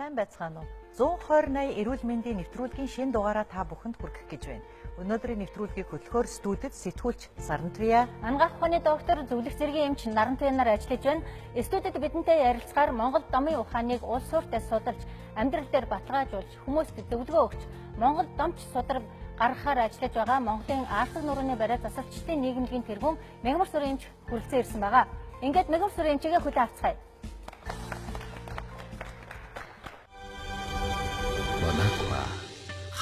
Сайн байцгаана уу? 120-80 эрүүл мэндийн нэвтрүүлгийн шинэ дугаараа та бүхэнд хүргэх гэж байна. Өнөөдрийн нэвтрүүлгийг хөтлөхөөр студид сэтгүүлч Сарантвия, Ангаах ухааны доктор Зөвлөх зэргийн эмч Нарантвия нар ажиллаж байна. Студид бидэнтэй ярилцахаар Монгол домын ухааныг улс суурьтай судалж, амьдрал дээр баталгаажуулж, хүмүүст зөвлөгөө өгч, Монгол домч судраг гаргахаар ажиллаж байгаа Монголын Аалдаг нурууны барай засагчдын нийгэмлэгийн тэргүүн Мегмар сүрэн эмч хүрэлцэн ирсэн байгаа. Ингээд Мегмар сүрэн эмчигээ хүлээн авцгаая.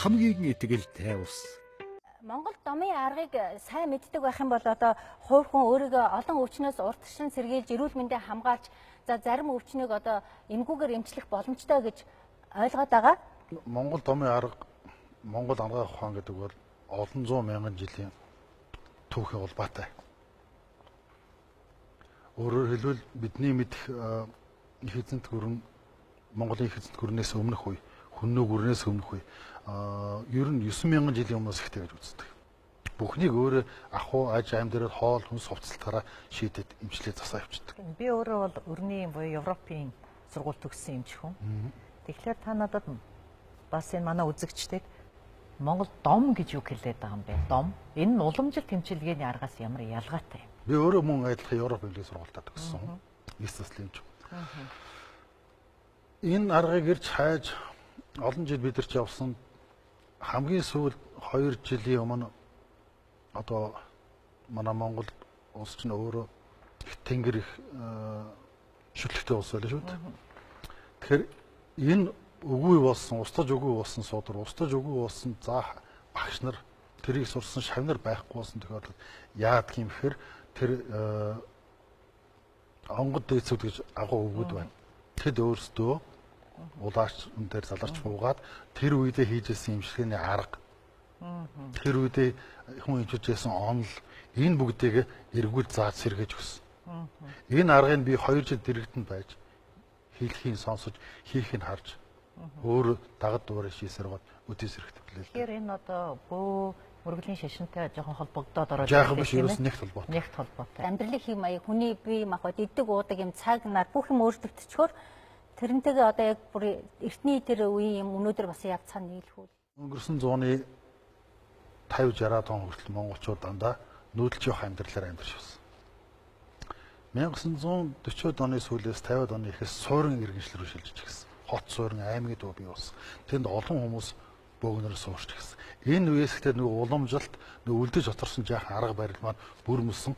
хамгийн итгэлтэй ус. Монгол домын аргыг сайн мэддэг байх юм бол одоо хувь хүн өөрийгөө олон өвчнөөс урьдчилан сэргийлж, эрүүл мэндээ хамгаалж, за зарим өвчнийг одоо эмгүүгээр эмчлэх боломжтой гэж ойлгоод байгаа. Монгол домын арга, Монгол ангаах ухаан гэдэг бол олон зуун мянган жилийн түүхийн улбаатай. Өөрөөр хэлбэл бидний мэдэх эзэнт гүрэн, Монголын эзэнт гүрнээс өмнөх үе, хүннөө гүрнээс өмнөх үе ер нь 9000 жилийн өмнөөс ихтэй гэж үздэг. Бүхнийг өөрөө ахуй, аж, амьд, хоол, хүнс хувцалтаараа шийдэд эмчлээ засаа явуулдаг. Би өөрөө бол өрний буюу Европын сургууль төгссөн эмч хүн. Тэгэхээр та надад бас энэ манай үзэгчдэд Монгол дом гэж юу хэлээд байгаа юм бэ? Дом. Энэ нь уламжлалт эмчилгээний аргаас ямар ялгаатай юм? Би өөрөө мөн адилхан Европ Инглиз сургуультаа төгссөн. 9 заслын эмч. Энэ аргыг ирж хайж олон жил бид нар ч явсан. Хамгийн сүүл 2 жилийн өмнө одоо манай Монгол улс чинь өөрөө их тэнгэр их шүтлэгтэй улс байлаа шүү дээ. Тэгэхээр энэ үгүй болсон, устдаж үгүй болсон судар, устдаж үгүй болсон заах багш нар, тэрийг сурсан шавнар байхгүй болсон тохиолдолд яадаг юм гэхээр тэр онгод дээцүүд гэж агуу өгөөд байна. Тэд өөрсдөө улаарч дээр заларч буугаад тэр үедээ хийжсэн эмчилгээний арга, тэр үедээ хүн эмчилжсэн онол, энэ бүгдийг эргүүл зааж сэргээж өгсөн. Энэ аргыг би 2 жил дэрэгдэнд байж хийхийг сонсож, хийхийг харж өөр дагад дуурай шийсэр гоод үдээ сэрэгтэлээ. Тэгэхээр энэ одоо бөө мөргөлийн шашинтай жоохон холбогдоод ороод байгаа биш ерөөс нэгт холбоотой. Нэгт холбоотой. Амьдралын хэм маяг, хүний бие махбод иддэг уудаг юм цаг нар бүх юм өөрчлөгдчихөөр тэрнтэйгээ одоо яг бүр эртний тэр үеийн юм өнөөдөр бас яг цаана нийлэх үү? Өнгөрсөн зууны 50-60 он хүртэл монголчууд дандаа нүүдэлж явах амьдралаар амьдарч байсан. 1940-од оны сүүлээс 50-од оны ихээс суурин иргэншил рүү шилжиж гисэн. Хот суурин аймгийн дуу бий болсон. Тэнд олон хүмүүс бөөгнөр суурч гисэн. Энэ үеэс ихтэй нөгөө уламжлалт, нөгөө үлдэж оторсон жаахан арга барил маань бүр мөсөн.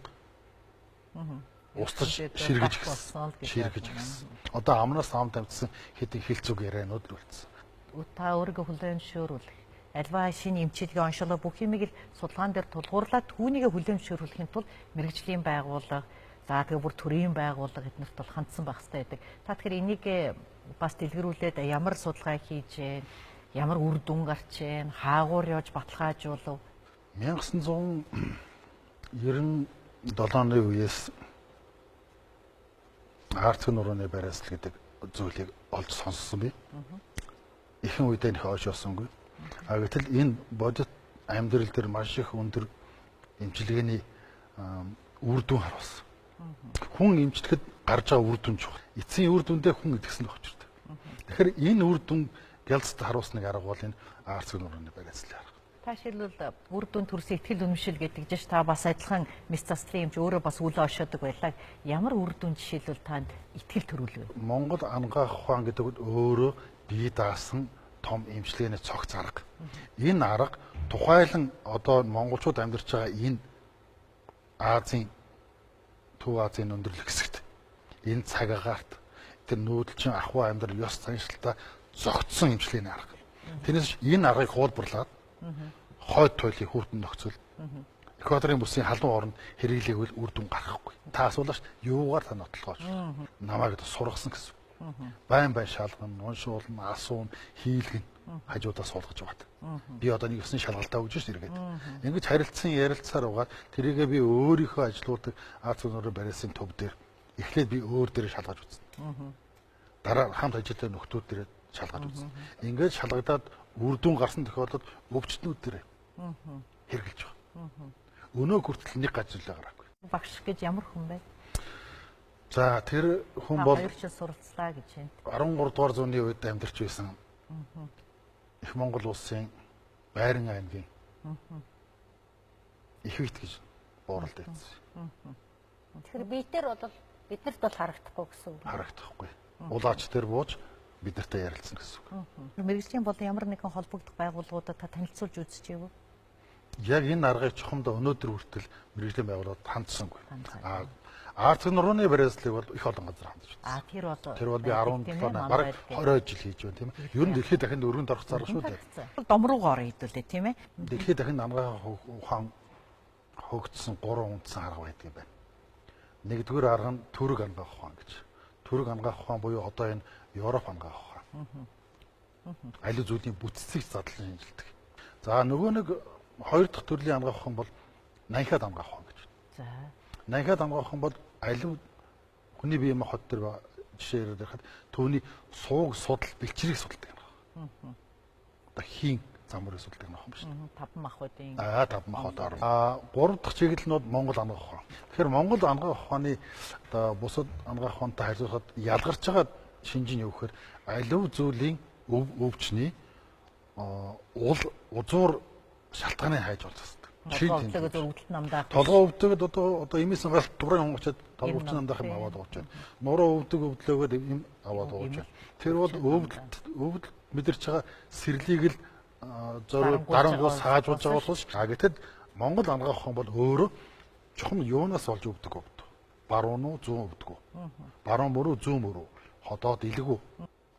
Устж ширгэж гисэн. Одоо амнаас ам тавьдсан хэдэн хилцүүг ярианууд л үлдсэн. Та өөрийгөө хүлээмжшөөрүүлэх, альва шинэ эмчилгээ оншилоо бүх юмыг л судалгаан дээр тулгуурлаад түүнийгээ хүлээмжшөөрүүлэхийн тулд мэрэгжлийн байгууллага, за тэгээ бүр төрийн байгууллага эднэрт бол хандсан байх хэрэгтэй байдаг. Та тэгэхээр энийг бас дэлгэрүүлээд ямар судалгаа хийж гэн, ямар үр дүн гарч гэн, хаагуур явж баталгаажуулав? 1997 оны үеэс Аалдаг нурууны барайсал гэдэг зүйлийг олж сонссон би. Ихэнх үедээ нэх ойшоосонгүй. Гэтэл энэ бодит амьдрал дээр маш их өндөр эмчилгээний үр дүн харуулсан. Хүн эмчлэхэд гарч байгаа үр дүн чухал. Эцсийн үр дүндээ хүн идэгсэн очирдаг. Тэгэхээр энэ үр дүн гялцд харуулсныг арга бол энэ Аалдаг нурууны барайсал арга. Та шилбэл үр дүн төрсөн ихтгэл үнэмшил гэдэг жиш та бас адилхан мэс заслын эмч өөрөө бас үл ошоодог байлаа. Ямар үр дүн жишээлбэл танд ихтгэл төрүүлв? Монгол ангаах ухаан гэдэг нь өөрөө бие даасан том эмчилгээний цогц арга. Энэ арга тухайлан одоо монголчууд амьдарч байгаа энэ Азийн, Төв Азийн өндөрлөх хэсэгт энэ цаг агаарт тэр нүүдэлчин ахуй амьдрал ёс заншилтаа зогтсон эмчилгээний арга. Тэрнээс энэ аргыг хуулбарлаад хойд туйлын хүүтэн нөхцөл. Эквадорын бүсийн халуун оронд хэрэглээвэл үр дүн гарахгүй. Та асуулаач юугаар та нотлохооч. Намайг сургасан гэсэн. Байн шалган, уншуулна, асуун, хийлгэн хажуудаас суулгаж байгаа. Би одоо нэг өсний шалгалтаа өгж ш иргээд. Ингэж харилцсан ярилцсаар угаад тэрийгээ би өөрийнхөө ажлуудыг Аз зүнөрөө барьсан төв дээр эхлээд би өөр дээр шалгаж үзнэ. Дараа хамт ажилладаг нөхдүүд дээр шалгаж үзнэ. Ингэж шалгагдаад үр дүн гарсан тохиолдолд өвчтнүүд дээр хэрэгжилж байгаа. Өнөө хүртэл нэг гажиллаа гараагүй. Багш гэж ямар хүн бэ? За тэр хүн бол 2 жил суралцлаа гэж байна. 13 дугаар зууны үед амьдарч байсан. Их Монгол улсын Байран аймгийн их вит гэж бууралд байсан. Тэгэхээр биднэрт бол харагдахгүй гэсэн үг. Харагдахгүй. Улаач тэр бууж бид нартай ярилцсан гэсэн үг. Мэргэжлийн болон ямар нэгэн холбогдох байгууллагуудад та танилцуулж үзчихэв үү? Яг энэ аргыг чухамдаа өнөөдөр хүртэл мэргэжлийн байгууллагууд хандсангүй. Арц нурууны барилслыг бол их олон газар хандж байна. Тэр бол би 17 бараг 20 жил хийж байна тийм ээ. Ер нь дэлхийд дахинд өргөнд орох зарга шүү дээ. Дом руугаа орё хэдүүлээ тийм ээ. Дэлхийд дахинд ангаа ухаан хөгжсөн 3 үндсэн арга байдаг юм байна. Нэгдүгээр арга нь төрөг ангаах ухаан гэж. Төрөг ангаах ухаан буюу одоо энэ Европ ангаах ухаан. Аливаа зүйлийн бүтцийг задлан шинжилдэг. За нөгөө нэг хоёр дахь төрлийн ангаах ухаан бол нанхад ангаах ухаан гэж. За. Нанхад ангаах ухаан бол аливаа хүний биеийн хот төр жишээр ярихад түүний сууг судал бэлчрийг судалдаг юм байна. Одоо хийн замрыг судалдаг юм байна шүү дээ. Таван мах байдیں۔ 5 махад орно. 3 дахь чиглэл нь Монгол ангаах ухаан. Тэгэхээр Монгол ангаах ухааны одоо бусад ангаах ухаантай харьцуулахад ялгарч байгаа шинж нь юу гэхээр аливаа зүйлийн өвчний узуур шалтгааныг хайж болж байна. Толгой өвдөг одоо эмээсэн галт дурын онгочод толгой өвчин намдаах юм аваад байгаа ч. Нуруу өвдөг өвдлөөгөө юм аваад байгаа ч. Тэр бол өвдөл мэдэрч байгаа сэрлийг л зориуд дарангуй саажуулж байгаа болохоос гэтэл Монгол ангаах ухаан бол өөрөө чухам юунаас олж өвдөг өвд. Баруун уу зүүн өвдөг үү? Баруун мөрөө зүүн мөрөө? Ходоод илгүү?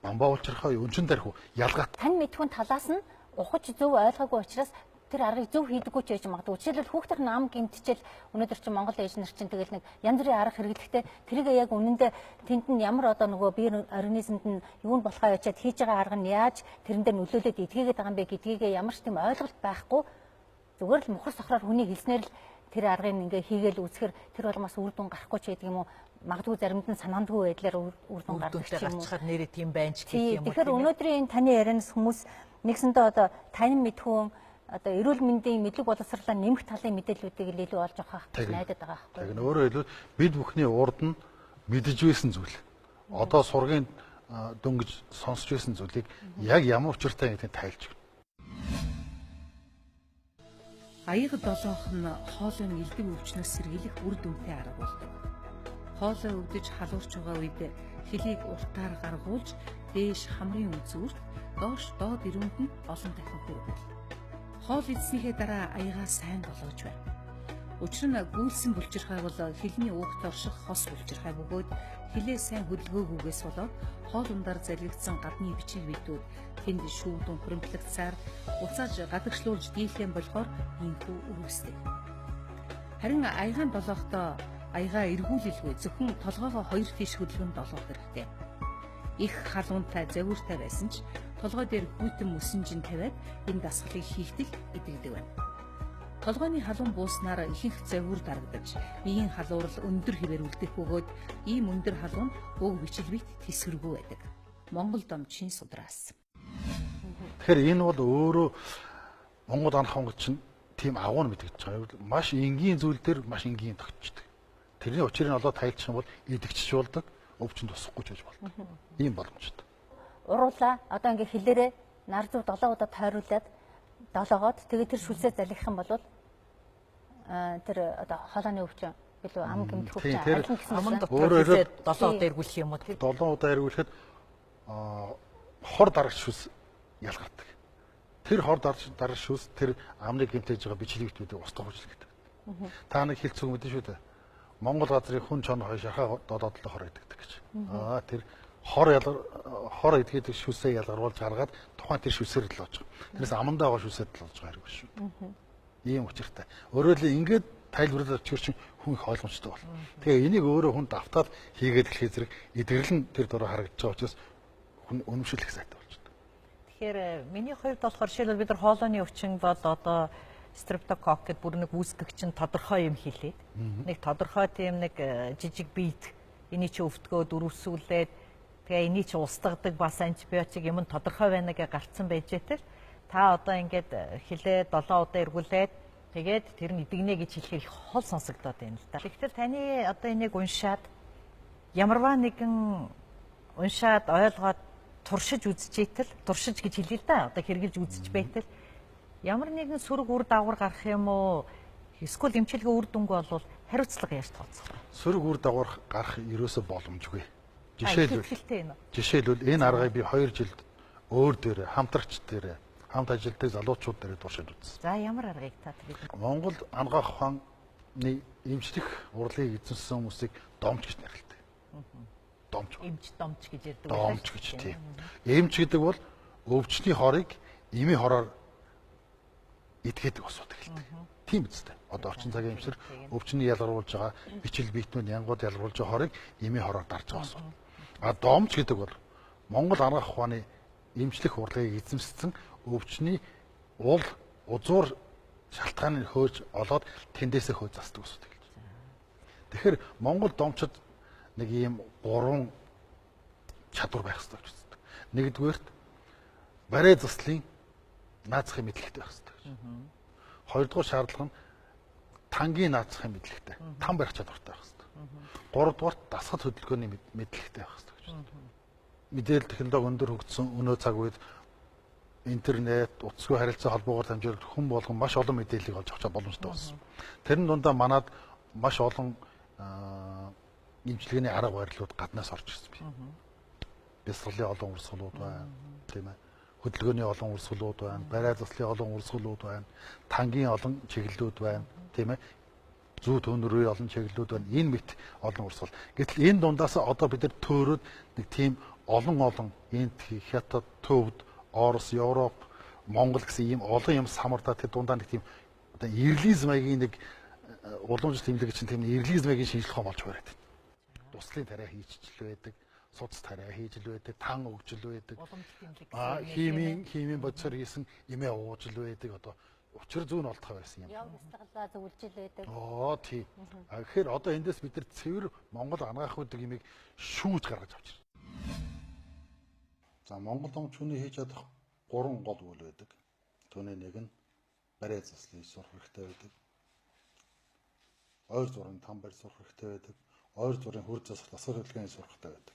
Бамбаа улчирхаа өнчин тарих уу? Ялгаат. Тань мэдхүн талаас нь ухаж зөв ойлгоогүй учраас тэр аргыг зөв хийдэггүй ч байж магадгүй. Жишээлбэл хүүхдийн нам гэмтчил өнөөдөр чинь Монгол ээж нар чинь тэгэл нэг янз бүрийн арга хэрэглэхдээ тэрийг яг үнэндээ тэнд нь ямар одоо нөгөө бие организмд нь юу нь болохоо ячаад хийж байгаа арга нь яаж тэрэн дээр нөлөөлөд эдгээгээд байгаа юм бэ гэдгийг ямар ч тийм ойлголт байхгүй. Зүгээр л мухар сохроор хүний хэлснээр л тэр аргыг ингээ хийгээл үзэхэр тэр бол бас үр дүн гарахгүй ч гэдэг юм уу? Магадгүй заримд нь санаандгүй байдлаар үр дүн гардаг ч юм уу? Нэрээ тийм байж гэх юм уу? Тэгэхээр өнөөдрийн таны ярианаас хүмүүс нэгсэндээ одоо тань мэдхүүн одоо эрүүл мэндийн мэдлэг боловсруулалтаа нэмэх талын мэдээллүүдийг илүү олж авах найдаад байгаа байхгүй. Тэгэхээр өөрөөр хэлбэл бид бүхний урд нь мэдэж байсан зүйл. Одоо сургын дөнгөж сонсч байсан зүйлийг яг ямар учиртай гэдгийг тайлж байна. Аяга долоох нь хоолойн элдв өвчнөөс сэргийлэх үр дүнтэй арга болдог. Хоолой өвдөж халуурч байгаа үед хөлийг уртаар гаргуулж дээш хамрын үзүүрт доош доод ирүүнд нь олон дахин хүргэх. Хоол идснийхээ дараа аягаа сайн болооч байна. Учир нь гүйлсэн булчирхай бол хилний уугт орших хос булчирхай бөгөөд хилээ сайн хөдөлгөөгүйгээс болоод хоол ундаар залгигдсан гадны бичиг битүүд тэнд шүүдэн хуримтлагцаар уцааж гадагшлуулж дийлхэн болохоор иймхүү өрөвсдөг. Харин аягаан долоохтой аягаа эргүүлэлгүй зөвхөн толгоогоо хоёр тийш хөдөлгөнд долоох хэрэгтэй. Их халуунтай завиуртай байсан ч толгой дээр хүйтэн мөсөнжин тавиад энэ дасгалыг хийхдээ идэгдэг байна. Толгойн халуун бууснаар ихэнх завиур дарагдаж, биеийн халуурал өндөр хэвээр үлдэх бөгөөд ийм өндөр халуун өг бичлбэт тэсвэргүй байдаг. Монгол домчийн судраас. Тэгэхээр энэ бол өөрөө Монгол анх хонгол чинь тийм агуу мэдгэж байгаа. Маш энгийн зүйл дээр маш энгийн тогтчихдаг. Тэрний учрыг нь олоод тайлчих юм бол идэгчж болдог, өвчин тусахгүй ч гэж болдог. Ийм боломжтой. Уруулаа одоо ингээ хилээрээ нар зүв 7 удаа тойруулаад долоогоод тэгээд тэр шүлсээ залгих юм бол тэр одоо хоолойны өвчин билүү ам гэмтэх өвчин айлын гэсэн аманд өөрөө 7 удаа эргүүлэх юм уу тийм 7 удаа эргүүлэхэд хор дарагч шүс ялгардаг. Тэр хор дарагч шүс тэр амны гэмтэж байгаа бичлэгтүүдийг устгах үйлчлэгтэй. Та нэг хэлцүү мэдэн шүү дээ. Монгол газрын хүн чон хой шахаа 7 хор гэдэг гэж. Тэр хор эдгээд шүсээ ялгаруулж гаргаад тухайн тэр шүсээр л оож байгаа. Тэрээс амандаа гоо шүсээд л оож байгаа хэрэг шүү. Ийм учиртай. Өөрөөр хэлбэл ингээд тайлбарлаад очихор чинь хүн их ойлгомжтой бол. Тэгээ энийг өөрөө хүн давтаад хийгээд эхлэх зэрэг эдгэрэл нь тэр дөрөв харагдаж байгаа учраас хүн өнөмшлөх сайтай болж байна. Тэгэхээр миний хувьд болохоор жишээлбэл бид нар хоолойны өвчин бол одоо стрептокок гэдэг бүр нэг үүсгэгч нь тодорхой юм хэлээд нэг тодорхой тийм нэг жижиг биед эний чи өвтгөө дөрвсүүлээд тэгээ эний чи устгадаг бас антибиотик юм нь тодорхой байна гэж гарцсан байж тээ. Та одоо ингээд хилээ 7 удаа эргүүлээд тэгээд тэр нь эдгнэ гэж хэлэхээр их хол сонсогдоод байна л да. Тэгэхээр таны одоо энийг уншаад ямарваа нэгэн уншаад ойлгоод туршиж үзчихэйтэл туршиж гэж хэлээ л да. Одоо хэрэгжилж үзэж байтал ямар нэгэн сөрөг үр дагавар гарах юм уу? Эсвэл эмчилгээ үр дүнг бол хариуцлага яаж тооцох вэ? Сөрөг үр дагавар гарах ерөөсө боломжгүй. Жишээлбэл энэ аргыг би 2 жилд өөр дээр хамтрагч дээр хамт ажилтдаг залуучууд дээр туршиж үзсэн. За ямар аргыг та тэгээд Монгол ангаах ухааны эмчлэх урлагийг эзэмсэн хүмүүсийг домч гэж нэрлэдэг. Домч. Эмч домч гэж ярьдаг. Домч гэж тийм. Эмч гэдэг бол өвчтний хорыг эмийн хороор идгээд усуудаг хэлдэг. Тийм үстэй. Одоо орчин цагийн эмчнэр өвчний ялгаруулж байгаа бичил биетнүүд янгууд ялгаруулж байгаа хорыг эмийн хороор дарж байгаа усуу. А домч гэдэг бол Монгол ангаах ухааны эмчлэх урлагийг эзэмссэн өвчний уул узуур шалтгааныг хөөж олоод тэндээсээ хөөж засдаг усууд хэлж байна. Тэгэхээр Монгол домчид нэг ийм 3 чадвар байх хэрэгтэй гэж үздэг. Нэгдүгээрт барай заслын наацхын мэдлэгтэй байх хэрэгтэй гэж. Хоёрдугаар шаардлага нь тангийн наацхын мэдлэгтэй, там барих чадвартай байх хэрэгтэй. Гуравдугаарт дасгал хөдөлгөөний мэдлэгтэй байх хэрэгтэй гэж. Мэдээлэл технологи өндөр хөгжсөн өнөө цаг үед интернет, утасгүй харилцаа холбоогоор дамжуулж хүн болгон маш олон мэдээллийг олж авах боломжтой болсон. Тэрэн дундаа манад маш олон эмчилгээний арга барилууд гаднаас орж ирсэн би. Бясалгалын олон урсгалууд байна, тийм ээ. Хөдөлгөөний олон урсгалууд байна, барай заслын олон урсгалууд байна, тангийн олон чиглэлүүд байна, тийм ээ. Зүү төндрийн олон чиглэлүүд байна. Энэ мэт олон урсгал. Гэтэл энэ дундаас одоо бид нар төөрөөд нэг тийм олон энд Хятад, Төвд, Орос, Европ, Монгол гэсэн ийм олон юм самардаа тэр дундаа нэг тийм одоо ирлиз маягийн нэг уламжлалт тэмдэг чинь тийм ирлиз маягийн шинжилгээ болж байна. Туслын тариа хийчихэл байдаг, судас тариа хийж л байдаг, тан өгжл байдаг. Химийн бодисоор хийсэн имээ уужл байдаг. Одоо учир зүүн олдох байсан юм. Яв устгалаа зөвлөж л байдаг. Тийм. Тэгэхээр одоо эндээс бид нар цэвэр Монгол ангаах үүдэг имийг шүүж гаргаж авч байна. За Монгол домчууны хийж чадах 3 гол үйл байдаг. Түүний нэг нь барай заслыг сурах хэрэгтэй байдаг. Ойр зургийн там барь сурах хэрэгтэй байдаг. Ойр зургийн хөр засах дасгал хөдөлгөөний сурах хэрэгтэй байдаг.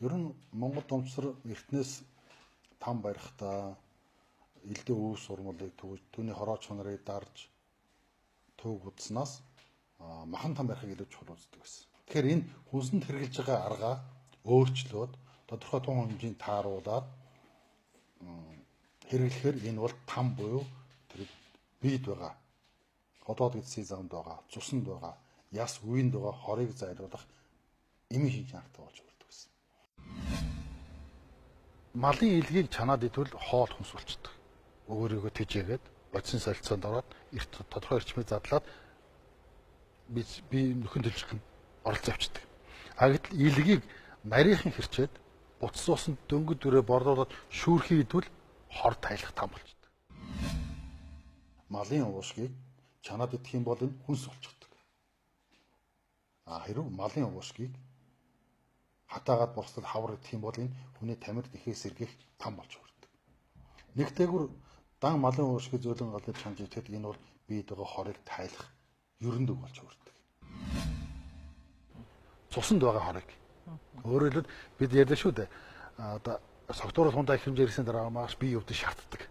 Ер нь Монгол домчсор эртнээс там барихтаа элдэн өв сурмалыг төгж түүний хорооч чанарыг дарж төв удснаас махан там барихыг илүү чухал үздэг байсан. Тэгэхээр энэ хүнсэнд хэрэгжилж байгаа аргаа өөрчлөөд тодорхой тун хэмжээнд тааруулаад хэрэглэхээр энэ бол там буюу тэр бийд байгаа хотоод гэдсийн замд байгаа цуснд байгаа яс үеинд байгаа хорыг зайлуулах эми хийж нартай болж өрдөг гэсэн. Малын илгийг чанаад идвэл хоол хүнс болчдөг. Өөрийгөө тэжээгээд бодис солилцоонд ороод эрт тодорхой эрчмийг задлаад би нөхөн төлжих оролцоо авчдаг. А гэтэл илгийг нарийнхан хэрчээд буцас усанд дөнгөж дүрээ борлуулаад шүүрхий идвэл хор тайлах там болчдөг. Малын уушгийг чанаад идэх юм бол энэ хүнс болчихдог. Хэрвээ малын уушгийг хатаагаад босдод хавар идэх юм бол энэ хүний тамирт ихээс сэргийх там болж өрдөг. Нэгтэйгүр дан малын уушгийг зөөлөн галж чанж идэхэд энэ бол биед байгаа хорыг тайлах ерөндөг болж өрдөг. Цуснд байгаа хорыг. Өөрөөр хэлбэл бид ярьдаг шүү дээ. Одоо согтуур хундаа их хэмжээ ирсэн дараа маш бие өвдөж шаарддаг.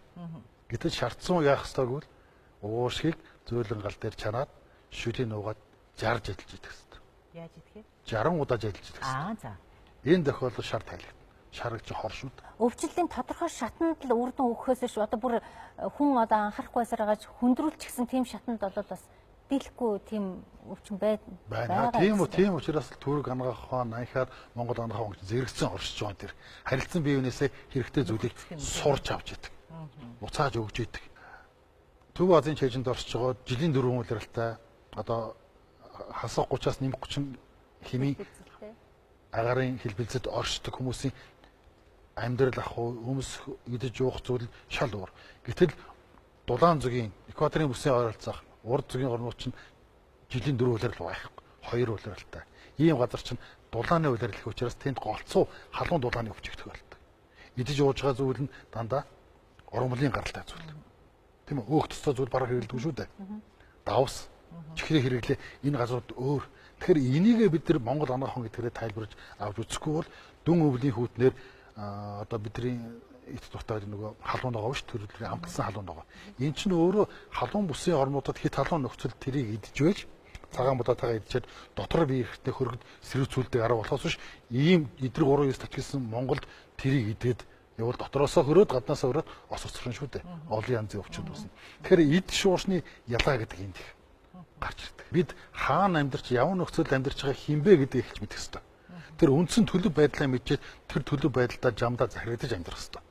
Гэтэл шаардсан яах ёстойг бол уушгийг зөөлөн гал дээр чанаад шүтийн нуугаад жарж ажиллаж идэх ёстой. яаж идэхээр 60 удаа ажиллаж идэх ёстой. За. Энэ тохиолдолд шар тайлах. Шаргч хор шүү дээ. Өвчлөлийн тодорхой шатанд л үр дүн өгөхөөс ш одоо бүр хүн одоо анхаарахгүйсээр гаж хөндрүүлчихсэн тийм шатанд бол бас дийлэхгүй тийм өвчин байна. Тийм учраас Түрэг анагаах ухаан, анхаар Монгол анагаах ухаан зэрэгцэн оршиж байгаа тэр харилцан биенээсээ хэрэгтэй зүйлийг сурч авч идэг. Уцааж өгж идэг. Төв Азийн чэйжинд оршиж байгаа жилийн 4 улиралтай одоо хасах 30-аас нэмэх 30 хэмээн агарын хэлбэлзэд оршдог хүмүүсийн амьдрал ах өмс идэж уух зүйл шал уур. Гэтэл дулаан зүгийн экваторын бүсийн ойролцоох урд зүгийн орнууд чинь жилийн 4 улирал байхгүй 2 улиралтай. Ийм газар чинь дулааны улирал их учраас тэнд голцоо халуун дулааны өвчтөг болдог. Идэж ууж байгаа зүйл нь дандаа ургамлын гаралтай зүйл. Тийм үү? Өөх төстэй зүйл бараг хэрэглэдэг шүү дээ. Давс чихрээ хэрэглээ энэ газрууд өөр. Тэгэхээр энийгээ бид нар Монгол анагаах ухаан гэдгээрээ тайлбарж авч үзэхгүй бол дүн өвлийн хүүтнэр одоо бидний эт дуртай нөгөө халуун байгаа шүү төрөлдрийн амтсан халуун байгаа. Энэ чинь өөрөө халуун бүсийн орнуудад хит халуун нөхцөл тэрийг идж байж цагаан будаатайгаа идчихэд дотор бие эрхтний хөргөд сэрүүцүүлдэг арга болохоос биш ийм эдрэг 3-9 татчихсан Монголд тэрийг идээд явал дотроосоо хөрөөд гаднаасаа хөрөөд ос өсрөн шүү дээ. Олон янзын өвчин үүснэ. Тэгэхээр эд шууршны ялгаа гэдэг энд их гарч ирдэг. Бид хаана амьдарч явна нөхцөлд амьдарч байгаа хинбэ гэдгийг хэлж мэдэх хэрэгтэй. Тэр үндсэн төлөв байдлаа мэдчихээд тэр төлөв байдлаа жамдаа захирагдаж амьдрах хэрэгтэй.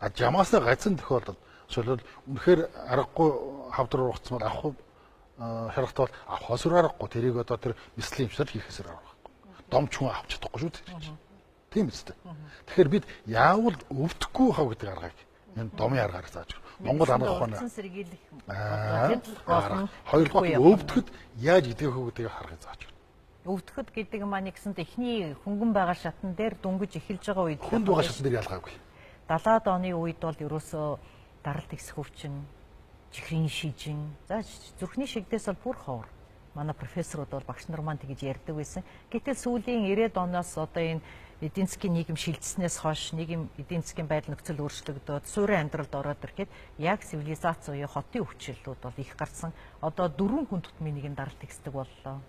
А жамаасаа гацсан тохиолдолд жишээлбэл үнэхээр аргагүй хавдар ургацмаар авах шаардлагатай бол авахаас өөр аргагүй тэрийг одоо тэр мислийн хэмжээр хийхээс аргагүй. Домч хүн авч чадахгүй шүү дээ. Тийм үстэй. Тэгэхээр бид яавал өвдөхгүй хав гэдэг аргыг энэ домын аргаар зааж өгөх. Монгол анагаах ухааны сэргийлэх хоёрдугаар өвдөхөд яаж идэх вэ гэдгийг харахыг зааж өгөх. Өвдөхөд гэдэг маань нэгсэнд эхний хөнгөн байгаа шатан дээр дөнгөж эхэлж байгаа үед хүнд байгаа шатан дээр ялгаагүй. 70-аад оны үед бол ерөөсөө даралт ихсэх өвчин, чихрийн шижин, за зүрхний шигдээс бол бүр ховор. Манай профессорууд бол багш нар маань тэгж ярьдаг байсан. Гэтэл сүүлийн 90-ад оноос одоо энэ эдийн засгийн нийгэм шилжснээс хойш нийгэм эдийн засгийн байдал нөхцөл өөрчлөгдөөд суурин амьдралд ороод ирэхэд яг цивилизац үеийн хотын өвчлөлүүд бол их гарсан. Одоо 4 хүн тутмын нэг нь даралт ихсдэг боллоо.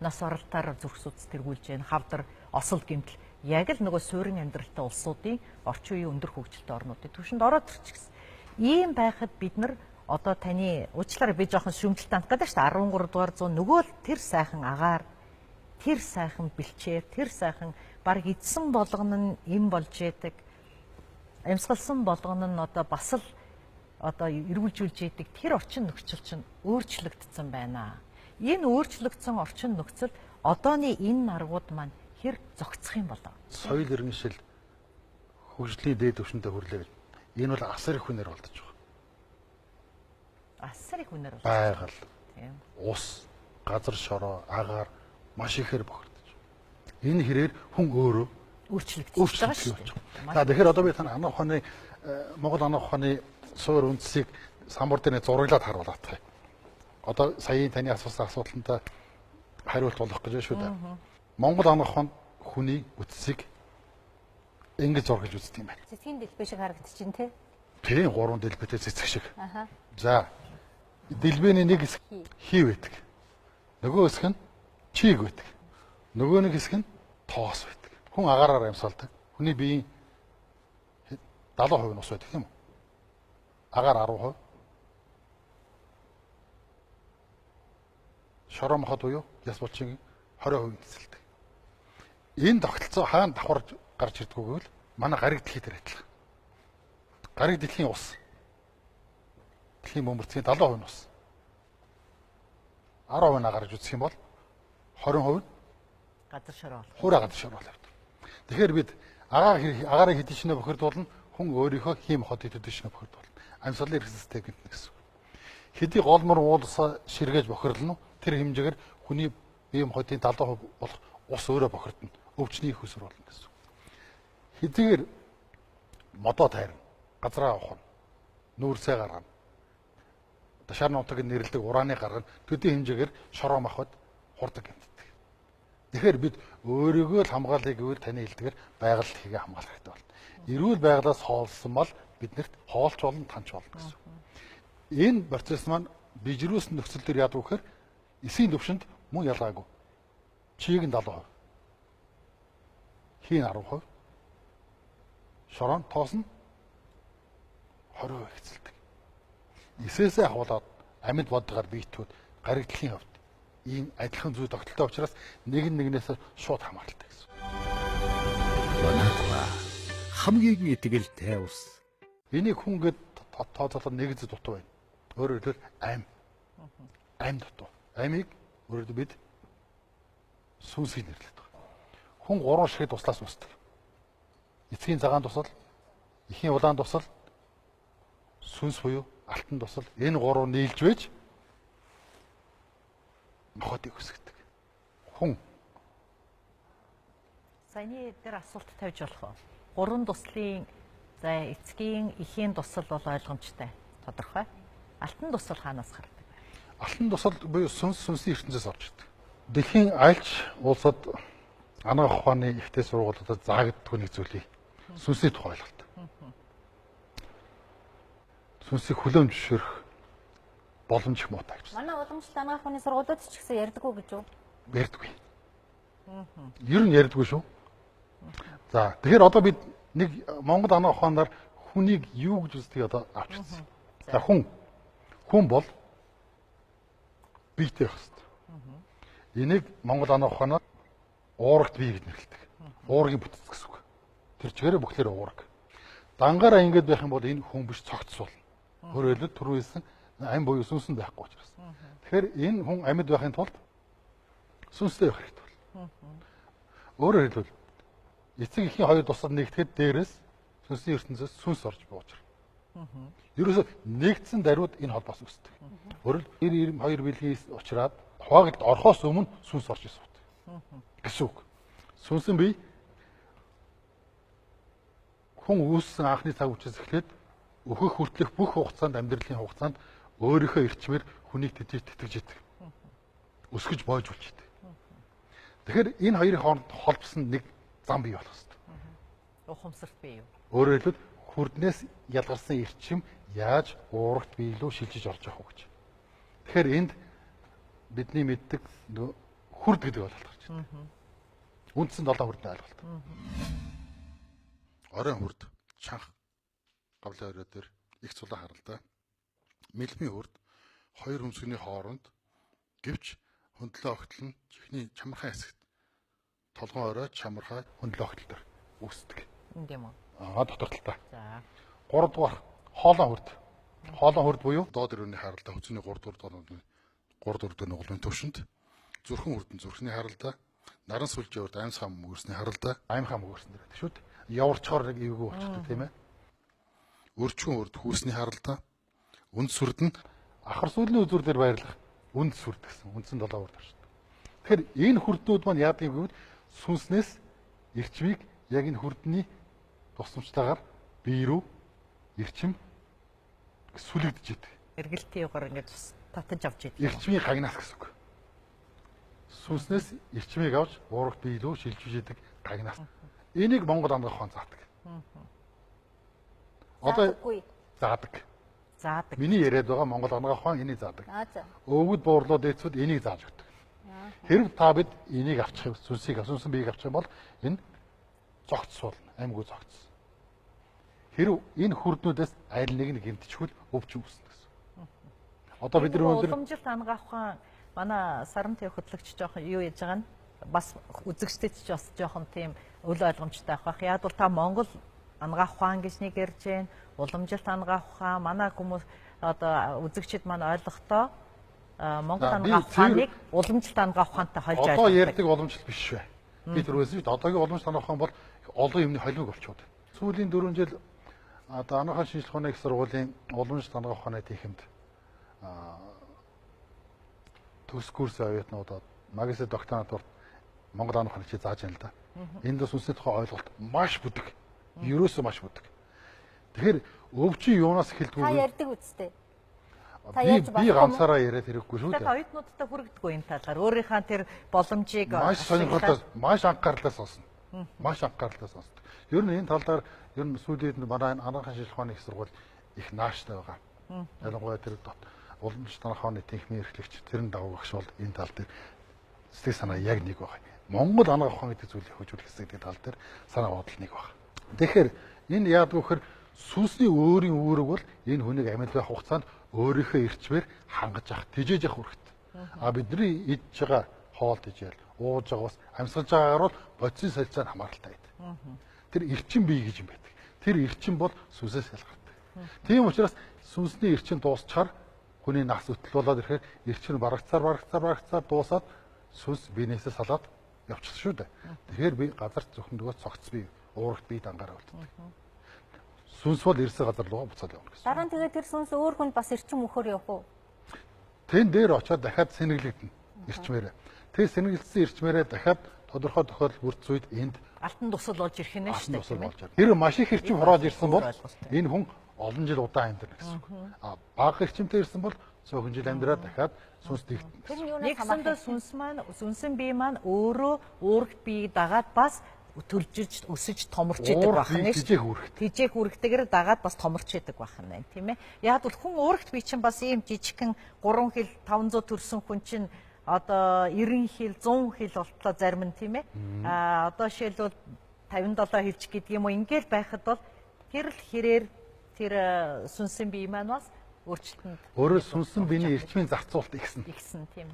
Нас оролтоор зүрх судас тэргүүлж जैन хавдар осол гэмтэл яг л нөгөө суурин амьдралтай улсуудын орчин үеийн өндөр хөгжилтэй орнуудын түвшинд ороод ирчихсэн. Ийм байхад бид нар одоо таны уучлаарай би жоохон шүмжэлт амт гэдэг шүү дээ 13 дугаар 100 нөгөө л тэр сайхан агаар тэр сайхан бэлчээр тэр сайхан баг эдсэн болгоно нь им болж яадаг амьсгалсан болгоно нь одоо бас л одоо эргүүлжүүлж яадаг тэр орчин нөхцөл чинь өөрчлөгдсөн байна. Энэ өөрчлөгдсөн орчин нөхцөл одооны энэ наргууд маань хэр зогцох юм болоо. Соёл иргэншил хөгжлийн дээд түвшиндээ хүрлээ. Энэ бол асар их хүнээр болдож байгаа. Асар их хүнээр болдож байгаа. Байгаль, тийм. Ус, газар шороо, агаар маш ихээр бохирдож байна. Энэ хэрээр хүн өөрөө өөрчлөгдөж байгаа шүү дээ. За тэгэхээр одоо би тань анагаах ухааны Монгол анагаах ухааны суур үндсийг самбар дээр зураглаад харуулах тах. Одоо саяын таны асуусан асуултанд хариулт болох гэж байна шүү дээ. Монгол анагаах ухаанд хүний үтсийг ингэж зургаж үздэг юм байна. Цэцгийн дэлбээ шиг харагдчихээн тий. Тийм 3 дэлбэтэй цэцэг шиг. За дэлбэний нэг хэсэг хий байдаг. Нөгөө хэсэг нь чийг байдаг. Нөгөө нэг хэсэг нь тоос байдаг. Хүн агаараар амьсгалдаг. Хүний биеийн 70% нь ус байдаг тийм үү? Агаар 10%. Шороо мохот буюу яс булчин 20% эзэлдэг. Энэ тогтолцоо хаана давхарж гарч ирдэг вэ гэвэл манай гариг дэлхий дээр адилхан. Гариг дэлхийн ус. Дэлхийн бөмбөрцгийн 70% нь ус. 10% нь гарч үзэх юм бол 20% газар шороо. Хураа газар шороо явдаг. Тэгэхээр бид агаарыг хэдий шинэ бохирдуулна, хүн өөрийнхөө хийм хот хэдий шинэ бохирдуулна. Амьсгалын эрх систем гэсэн. Хэдий голмор уулсаа ширгээж бохирлно, тэр хэмжээгээр хүний ийм хотын 70% болох ус өөрөө бохирдно. Өвчний их өсөр болно гэсэн. Хэдийгээр модоо тайрна, газраа авах нь, нүүрсээ гаргана. Дашаар нутаг нэрлдэг урааны гаргана, төдий хэмжээгээр шороо махад хурдаг гэмтдэг. Тэгэхээр бид өөрийгөө л хамгаалъя гэвэл таны хэлдгээр байгаль дэлхийгээ хамгаалах хэрэгтэй болно. Эрүүл байгалаас хоолсон бол биднэрт хоолч болон танч болно гэсэн. Энэ процесс маань бижрүүс нөхцөл төр яадаг вэхээр эсийн төвшөнд мөн ялгаагүй. Чийг нь 70%. Хийн 10%. Шорон тоос нь 20% хэцэлдэг. Эсээсээ ахуулаад амьд бодгаар биетүүд гаригдлын хувьд ийм адилхан зүйл тогтолтой учраас нэг нь нэгнээс шууд хамааралтай гэсэн. Манайхаа хамгийн итгэлтэй ус. Энийг хүн гээд тооцоолоод нэг зэ дутуу байна. Өөрөөр хэлбэл ам. Ам дутуу. Амийг өөрөөр бид сүнсийг нэрлэдэг. Хүн 3 шигэд туслаас үүсдэг. Эцгийн цагаан тусал, эхийн улаан тусал, сүнс буюу алтан тусал энэ 3 нийлж байж мохотыг үсгдэг. Хүн Саяны дээр асуулт тавьж болох уу? 3 туслын за эцгийн эхийн тусал бол ойлгомжтой. Тодорхой. Алтан тусал хаанаас гардаг вэ? алтан тусал буюу сүнсний ертөнцөөс орж ирдэг. Дэлхийн альч улсад анагаах ухааны ихтэй сургуулиудад заагддаг нэг зүйлийг сүнсний тухай ойлголт. Сүнсийг хүлээн зөвшөөрөх боломж их муутай гэж. Манай уламжлалт анагаах ухааны сургуулиуд ч гэсэн ярьдаггүй гэж юу? Ярьдаггүй. Ер нь ярьдаггүй шүү. За тэгэхээр одоо бид нэг Монгол анагаах ухаанаар хүнийг юу гэж үздгийг одоо авчихсан. За хүн бол биетэй байх хэрэгтэй. Энийг Монгол анагаах ухаанаар уурагт бие гэж нэрлэдэг. Уургийн бүтц гэсэн үг. Тэр чигээрээ бүхлээр уураг. Дангаараа ингэж байх юм бол энэ хүн биш цогцсуул. Өөрөөр хэлбэл түрүүсэн ам буюу сүнсэн байхгүй учраас. Тэгэхээр энэ хүн амьд байхын тулд сүнстэй байх хэрэгтэй бол. Өөрөөр хэлбэл эцэг эхийн хоёр тусад нэгтгэхэд дээрээс сүнсний ертөнцөөс сүнс орж буучрна. Ерөөсөө нэгдсэн даруйд энэ холбоос үүсдэг. Өөрөөр 92 билгээс учраас хуваагт орохоос өмнө сүнс орж ирсэн гэсэн үг. Сүнсэн бие хүн үүссэн анхны цаг үеэс эхлээд өөхөх хүртэлх бүх хугацаанд амьдралын хугацаанд өөрийнхөө эрчмээр хүнийг тэтгэж идэг. Өсгөж боожулж идэг. Тэгэхээр энэ хоёрын хооронд холбосон нэг зам бий болох хэрэгтэй. Ухамсарт бий юу? Өөрөөр хэлбэл хүрднээс ялгарсан эрчим яаж уурагт бие лөө шилжиж орж явах вэ гэж. Тэгэхээр энд бидний мэддэг хүрд гэдэг ойлголт гарч ирдэг. Үндсэн 7 хүрдний ойлголт. Оройн хүрд, чанх, гавлын орой дээр их цулаа харалтай. Мэлмийн хүрд хоёр өмсгөний хооронд гэвч хөндлөө огтлон чихний чамархай хэсэгт толгон орой чамархай хөндлөө огтл дээр үүсдэг. Тийм үү? Дотор талтай. За. 3 дугаар хоолон хүрд. Хоолон хүрд буюу доод өрөөний харалтай хүчний 3 дугаар нугалмын төвшөнд зүрхэн хүрдэн зүрхний харалтай, наран сүлжээ хүрд аймс хам мөрсний харалтай, аймх хам мөрсөн дээр шүү дээ. Яварчгаар нэг эвгүй болчихдог тийм ээ. Өрчгөн хүрд хүүсний харалтай, үнд сүрд нь ахар сүүлийн үзүүр дээр байрлах үнд сүрд гэсэн. Үндсэн 7 хүрд шүү дээ. Тэгэхээр энэ хүрднүүд маань яадаг юм гэвэл сүнснээс эрчмийг яг энэ хүрдний тусламжтайгаар бие рүү эрчим сүлэгдэж идэг. Эргэлтийн югаар ингэж татаж авч идэг. Эрчмийн гагнаас гэсэн үг. Сүнснээс эрчмийг авч уурах бие рүү шилжиж идэг гагнаас. Энийг Монгол анагаах ухаан заадаг. Одоо заадаг. Миний яриад байгаа Монгол анагаах ухаан энийг заадаг. Өвгөд буурлуу дээдсүүд энийг зааж өгдөг. Хэрв та бид энийг авчих, сүнсэн биеийг авчих юм бол энэ зогцсуулна, аймгүй зогцсон. Хэрв энэ хүрднүүдээс аль нэг нь гэмтчихвэл өвч үүснэ гэсэн. Одоо бид нар уламжилт анагаах ухаан манай сарантай хөтлөгч жоохон юу яаж байгаа нь бас үзэгчдэд ч бас жоохон тийм өл ойлгомжтой авах. Яг бол та Монгол анагаах ухаан гэж нэг ярьж байна. Уламжилт анагаах ухаан манай хүмүүс одоо үзэгчд маань ойлгохдоо Монгол анагаах ухааныг уламжилт анагаах ухаантай холж ойлгох. Одоо ярьдаг уламжилт биш вэ? Би түрүүсэн шүү. Одоогийн уламжилт анагаах ухаан бол олон юмны холимог болчиход байна. Сүүлийн 4 жил одоо анагаахын шинжилгээ ухааны их сургуулийн уламжилт анагаах ухааны техэмд төгс курс оюутнуудад магистр докторантурт Монгол анагаах ухааны хичээл зааж байна л да. Энд бас үндэсний тухай ойлголт маш бүдэг. Ерөөсөө маш бүдэг. Тэгэхээр өвчин юунаас эхэлдэг вэ? Та ярьдаг үстэй. Би ганцаараа яриад хэрэггүй шүү дээ. Тэгэхээр оюутнуудтай хүрэгдэггүй энэ талаар. Өөрийнхөө тэр боломжийг маш сонирхолтой, маш анхааралтай сонсно. Маш анхааралтай сонсдог. Ер нь энэ талаар ер нь сүүлийн манай анагаахын шинжилгээ ухааны их сургууль их нааштай байгаа. Ялангуяа тэр уламжлалт анагаах ухааны техникийн эрхлэгч тэрэн дагуу багш бол энэ тал дээр сэтгэл санаа яг нэг байна. Монгол анагаах ухаан гэдэг зүйлийг хөгжүүлэх гэдэг тал дээр санаа бодол нэг байна. Тэгэхээр энэ яадаг вэ гэхээр сүнсний өөрийн үүрэг бол энэ хүнийг амьд байх хугацаанд өөрийнхөө эрчмээр хангаж авах, тэжээж авах үүрэгтэй. А бидний идж байгаа хоол тэжээл ууж байгаа бас амьсгалж байгаагаар бол бодисын солилцоонд хамааралтай байдаг. Тэр эрчим бий гэж юм байдаг. Тэр эрчим бол сүнсээс ялгардаг. Тийм учраас сүнсний эрчим дуусчаар хүний нас өтөл болоод ирэхээр эрчим барагцаар дуусаад сүнс биенээсээ салаад явчихсан шүү дээ. Тэгэхээр би газар зөвхөн нөгөө цогц бий, уурагт бий дангаараа үлддэг. Сүнс бол ирсэн газар руугаа буцаад явна гэсэн. Дараа нь тэгээд тэр сүнс өөр хүнд бас эрчим өгөхөр явах уу? Тэн дээр очиод дахиад сэнэглэгдэнэ эрчмээрээ. Тэр сэнэглэлсэн эрчмээрээ дахиад тодорхой тохиолдол бүрдс үед энд алтан тусал болж ирэх нь шүү дээ. Тэр маш их эрчим хураад ирсэн бол энэ хүн олон жил удаан амьдрах гэсэн үг. А бага эрчимтэй ирсэн бол цөөхөн жил амьдраад дахиад сүнс дэгдэнэ. Тэр нь юунаас Нэгсэндээ сүнсэн бие маань өөрөө уурагт бие дагаад бас төлжиж өсөж томорч идэг байх нь шүү. Тижээх үүрэгтэйгээр дагаад бас томорч идэг байх нь байна тийм ээ. Яг бол хүн уурагт бие чинь бас ийм жижигхэн 3 хил 500 төрсэн хүн чинь одоо 90 хил 100 хил болтлоо зарим нь тийм ээ. Одоо жишээлбэл 57 хилч гэдэг юм уу ингээл байхад бол тэр л хэрээр тэр сүнсэн бие маань бас өөрчлөлтөнд өөрөө сүнсэн биений эрчмийн зарцуулалт ихсэн тийм.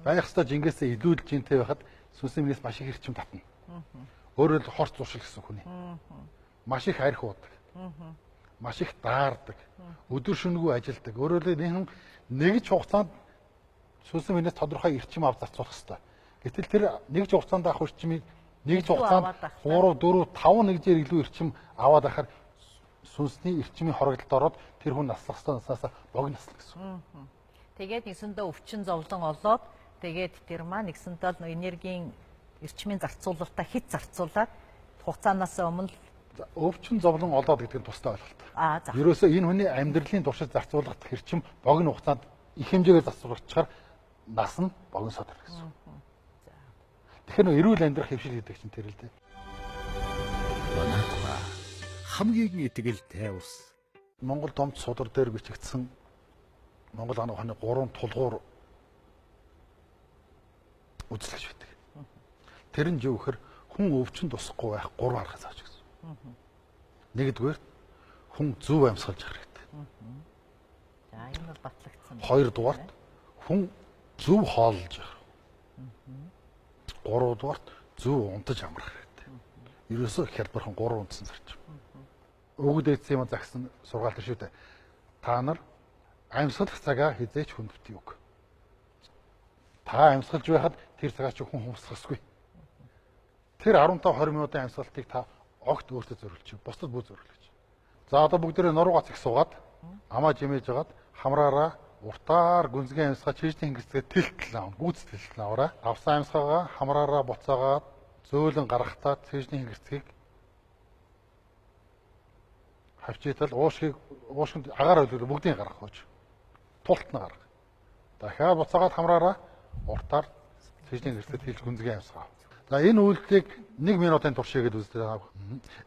Байх ёстой жингээсээ илүүдэлж интэй байхад сүнсэн биенээс маш их эрчим татна. Өөрөөр хэлбэл хорц зуршил гэсэн хүний. Маш их арх уудаг. Маш их даардаг. Өдөр шөнөгүй ажилдаг. Өөрөөр хэлбэл нэгж хугацаанд сүнсэн биенээс тодорхой эрчим авч зарцуулах хэрэгтэй. Гэтэл тэр нэгж хугацаанд авах эрчмийг нэгж хугацаанд 3, 4, 5 нэгжээр илүү эрчим аваад ахаар сүнсний эрчмийн хорогдолд ороод тэр хүн наслах наснаас богино наслах гэсэн. Тэгээд нэгсэндээ өвчин зовлон олоод тэгээд тэр маань нэгсэндээ энергийн эрчмийн зарцуулалтаа хит зарцуулаад хугацаанаас өмнө өвчин зовлон олоод гэдэг нь тустай ойлголт. За. Ерөөсөө энэ хүний амьдралын туршид зарцуулах эрчим богино хугацаанд их хэмжээгээр зарцуулчихаар нас нь богино содор гэсэн. Тэгэхээр эрүүл амьдрах хөвшил гэдэг чинь тэр л дээ. Манайхаа хамгийн итгэл тайвс. Монгол домд судар дээр бичигдсэн Монгол ан ухааны 3 тулгуур үзлэгч байдаг. Тэр нь юу гэхээр хүн өвчин тусахгүй байх 3 арга зааж гэсэн. Нэгдүгээр хүн зөв амьсгалж явах хэрэгтэй. За энэ бол батлагдсан. Хоёрдугаарт хүн зөв хооллож явах. Гуравдугаарт зөв унтаж амрах хэрэгтэй. Ерөөсөө хялбархан 3 унтсан зарчим. Өгд эцсийн юм загсан сургаалт шүү дээ. Та нар амьсгалах цагаа хизээч хүндвтий үг. Та амьсгалж байхад тэр цагаа чи хүн хумсгахгүй. Тэр 15-20 минутын амьсгалтыг та огт өөртөө зориулчих. Бусдад бүх зориулж. За одоо бүгдээрээ нуруугаа цэг суугаад амаа жимээж жагаад хамраараа уртаар гүнзгий амьсгаа чижлийн хэсгээ тэлтэл аав. Гүйц тэлтэл аваараа. Авсан амьсгаагаа хамраараа буцаагаад зөөлөн гаргахтаа чижлийн хэсгийг хавчитал уушгинд агаар ойлголоо бүгдийг гаргах хөөж. Тулт нь гарга. Дахиад буцаагаад хамраараа уртаар чижлийн хэсгээ тэлж гүнзгий амьсгаа. За энэ үйлдэлийг 1 минутын турш хийгээд үзлээ.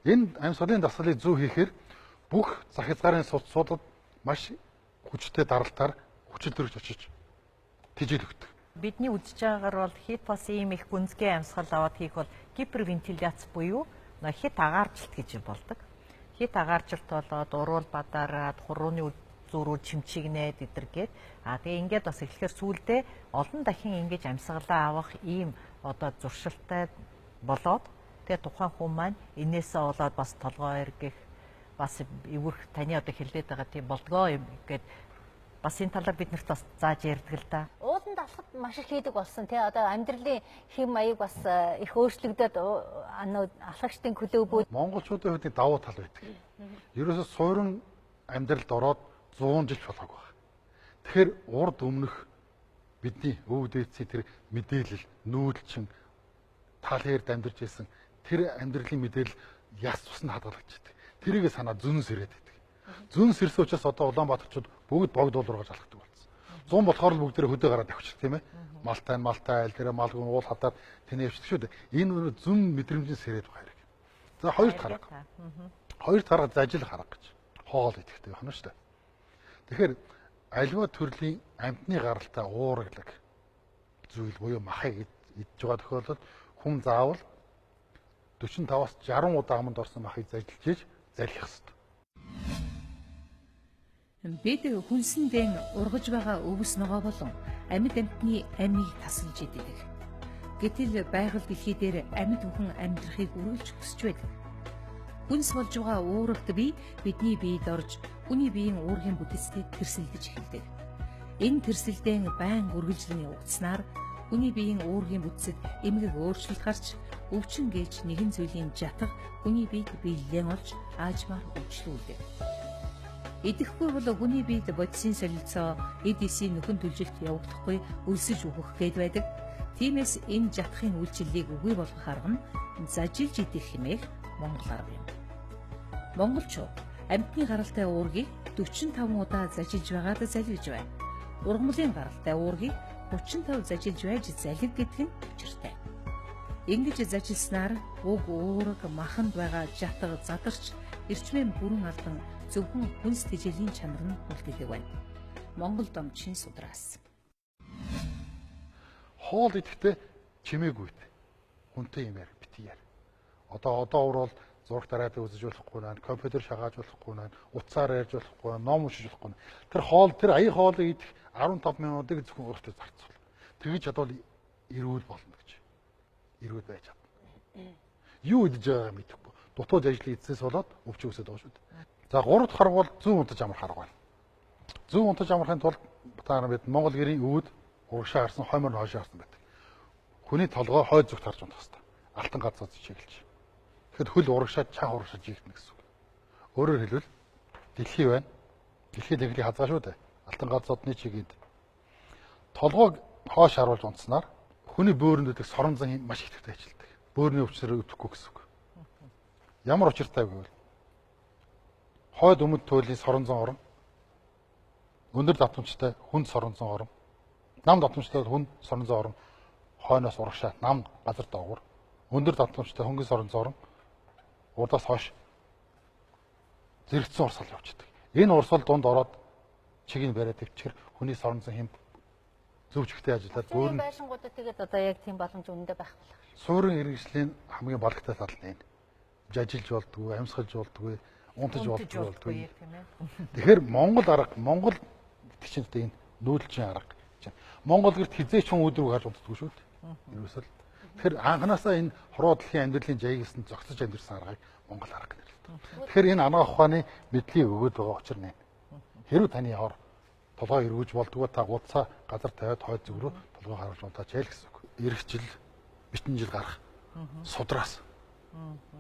Энэ амьсгалын дасгалыг зөв хийхээр бүх зах хязгаарын судалд маш хүчтэй даралтаар хүчил төрөж очиж тижэл өгдөг. Бидний үзэж байгаагаар бол хит бас ийм их гүнзгий амьсгал аваад хийх бол гипервентиляц буюу хит агааржилт гэж болдог. Хит агааржилт болоод уруул бадараад хурууны зүрүүд чимчигнээд идэргээд тэгээ ингээд бас эхлэхээр сүүлдээ олон дахин ингэж амьсгалаа авах ийм одоо зуршилтай болоод тэгээ тухайн хүн маань энээсээ болоод бас толгой эргэх бас эвөрх таны одоо хэлээд байгаа тийм болдгоо юм гээд бас энэ талаар бид нарт бас зааж ярьдаг л да. Ууланд алхахад маш их хийдэг болсон тий. Одоо амьдралын хэм маяг бас их өөрчлөгдөд алхагчдын клубүүд монголчуудын хувьд давуу тал байдаг. Ерөөсөө суурин амьдралд ороод 100 жил болоог байна. Тэгэхээр урд өмнөх бидний өвөг дээдсийн тэр мэдээлэл нүүдэлчин тал хэрд амьдарч байсан тэр амьдралын мэдээлэл яс тусна хадгалагдчихдаг. Тэрийг санаа зүнс ирээд байдаг. Зүнс ирсэн учраас одоо Улаанбаатарчууд бүгд богд уулуургаж алхдаг болсон. 100 болохоор л бүгдээ хөдөө гараад авчих тийм ээ. Малтай айл дээр малгын уул хадаад тэнэвчдэг шүү дээ. Энэ зүн мэдрэмжийн сэрээд байгаа хэрэг. За хоёрт харга. Хоёрт харга зажил харга гэж хоол идэхтэй байна шүү дээ. Тэгэхээр альва төрлийн амьтны гаралтай уурглаг зүйл буюу махыг идж байгаа тохиолдолд хүн заавал 45-аас 60 удаа аманд орсон махыг зажилж залхих хэрэгтэй. Бид хүнсэндээ ургаж байгаа өвс ногоо болон амьд амьтны амийг тасалж идэв. Гэтэл байгаль дэлхий дээр амьд бүхэн амьдрахыг үргэлж хүсэж байдаг. Хүнс болж байгаа ууралд бидний биед орж хүний биеийн уургийн бүтэцтэй тэрсэлдэж эхэлдэг. Энэ тэрсэлдээ байн үргэлжлэн явагдсанаар хүний биеийн уургийн бүтцэд эмгэг өөрчлөлт гарч өвчин гэж нэгэн зүйлийн жатга хүний биед биелэн олж аажмаар өвчлүүлдэг. Идэхгүй бол хүний биед бодисын солилцоо эд эсийн нөхөн төлжилт явагдахгүй өлсөж өгөх гээд байдаг. Тиймээс энэ жатхын үйлчлэлийг үгүй болгох арга нь зажилж идэх хэмээх Монгол арга юм. Монголчууд амьтны гаралтай уургийг 45 удаа зажилж байгаад залгиж байна. Ургамлын гаралтай уургийг 35 зажилж байж залгив гэдэг нь учиртай. Ингэж зажилснаар уг уураг маханд байгаа жатга задарч эрчмийн бүрэн алдан зөвхөн хүнс тэжээлийн чанар нь үлдээдэг байна. Монгол домчийн судраас. Хоол идэхдээ чимээгүйд хүнтэй юм яар бити яар. Одоо урвал зураг дараад үзэж болохгүй наа, компьютер шагааж болохгүй наа, утсаар ярьж болохгүй, ном уншиж болохгүй. Тэр хоол, тэр аяа хоолыг идэх 15 минутыг зөвхөн өөртөө зарцуул. Тэгж чадвал эрүүл болно гэж. Эрүүл байж чадна. Юу идэж байгааг мэдэхгүй. Дутууд ажлыг эцэс болоод өвч өсөд байгаа шүү дээ. За 3 дахь арга бол зүүн унтаж амрах арга байна. Зүүн унтаж амрахын тулд бид Монгол гэрийн өвд урагшаа харсан, хоймор нь хойшоо харсан байдаг. Хүний толгой хойд зүгт харж унтах хэрэгтэй. Алтан газар чиглэж. Тэгэхэд хөл урагшаа чанга урагшаа жигдэнэ гэсэн үг. Өөрөөр хэлбэл дэлхий байна. Дэлхий тэглийг хазгаа шүү дээ. Алтан газруудны чигэд толгойг хоош харуулж унтснаар хүний бөөрөнд өгөх сорон зан маш их ихтэй ажилтдаг. Бөөрийн өвчнөрөө өвдөхгүй гэсэн үг. Ямар учиртай вэ гэвэл хойд өмнөд туйлын сорон зан орон, өндөр давтамжтай хүнд сорон зан орон, нам давтамжтай хүнд сорон зан орон, хойноос урагшаа нам газар доогуур, өндөр давтамжтай хөнгөн сорон зан орон, урдаас хойш зэрэгцсэн урсгал явчихдаг. Энэ урсгал дунд ороод чигийг бариад өвчгөр хүний сорон зан хэмб зөвчгтэй ажиллаад бөөрн байшингуудад тэгээд одоо яг тийм боломж үнэндээ байх болох. Суурин иргэжлийн хамгийн балгтай тал нь энэ. Жажилж болдгоо, амьсгалж болдгоо, унтаж болдгоо тийм ээ. Тэгэхээр Монгол тийчэнтэй энэ нүүдэлчин арга чинь. Монгол гэрт хизээч хүн өдрөг гарч унтдаггүй шүү дээ. Ерөөсөл. Тэгэхээр анханасаа энэ хороо дэлхийн амьдралын жайгсан зогсож амьдсан аргыг Монгол арга гэж нэрлэдэг. Тэгэхээр энэ анаа ухааны мэдлийг өгөөд байгаа учир нэ. Хэрвээ таны хор толгой эргэж болдгоо та гудсаа газар тавиад хойд зүг рүү толгой харуулж унтаач ял гэсэн үг. Ирэх жил битэн жил гарах судраас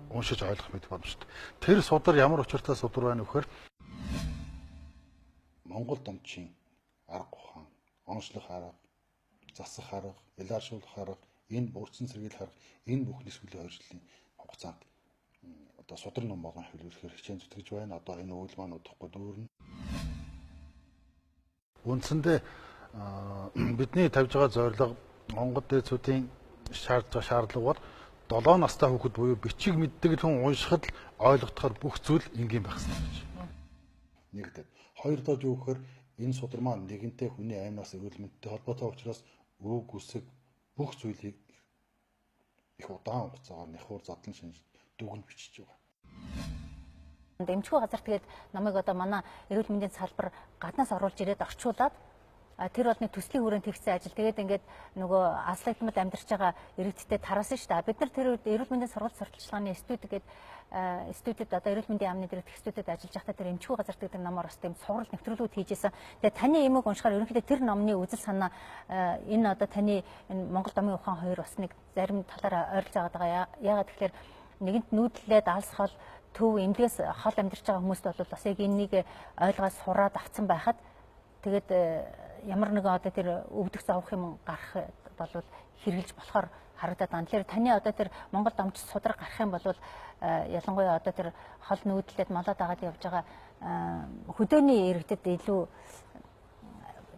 уншиж ойлгох мэд боломжтой. Тэр судар ямар учиртай судар байна вөхөр Монгол домчийн арга ухаан, онцлог арга, засах арга, илэршүүлэх арга, энэ бүрдсэн сэргийлэх арга, энэ бүхний сүүлийн 2 жилийн хугацаанд одоо судар ном болгон хэлүүлэхээр хичээн зүтгэж байна. Одоо энэ үйл маань удахгүй дүүрнэ. Үндсэндээ бидний тавьж байгаа зорилго Монгол дээдсүүдийн шаардж байгаа шаардлага бол 7 настай хүүхэд буюу бичиг мэддэг хүн уншихад ойлгохоор бүх зүйл энгийн байх хэрэгтэй гэж. Нэгдээд. Хоёрдоо юу гэхээр энэ судар маань нэгэнтээ хүний аймнаас эрүүл мэндтэй холбоотой учраас өг үсэг бүх зүйлийг их удаан хугацаагаар нэхур задлан шинж дүгнж бичиж байгаа. Дэмжгүй газар тэгээд намайг одоо манай эрүүл мэндийн салбар гаднаас оруулж ирээд орчуулад тэр бол нэг төслийн хүрээнд хийгдсэн ажил. Тэгээд ингээд нөгөө аслагдмад амьдарч байгаа иргэдтэй тараасан шүү дээ. Бид нар тэр үед эрүүл мэндийн сургалт сурталчилгааны институт гэдэг институтэд одоо эрүүл мэндийн яамны дээрх институтэд ажиллаж байхдаа тэр эмчгүй газар гэдэг намаар бас тийм сургалт нэвтрүүлгүүд хийжсэн. Тэгээд таны эмэг уншихаар ерөнхийдөө тэр номны үзэл санаа энэ одоо таны энэ Монгол домын ухаан хоёр бас нэг зарим талаараа ойрлцоо байгаа. Яагаад тэгэхээр нэгэнт нүүдлээд алсхол төв эмдгээс хол амьдарч байгаа хүмүүст бол бас яг энийг ойлгоод сураад авцсан байхад тэгээд ямар нэгэн одоо тэр өвдөх зовх юм гарах бол хэрэгжилж болохоор харагдаад байна. Тэгэхээр таны одоо тэр Монгол домч судраг гарах юм бол ялангуяа одоо тэр хол нүүдлээд молоод агаад явж байгаа хөдөөний иргэдэд илүү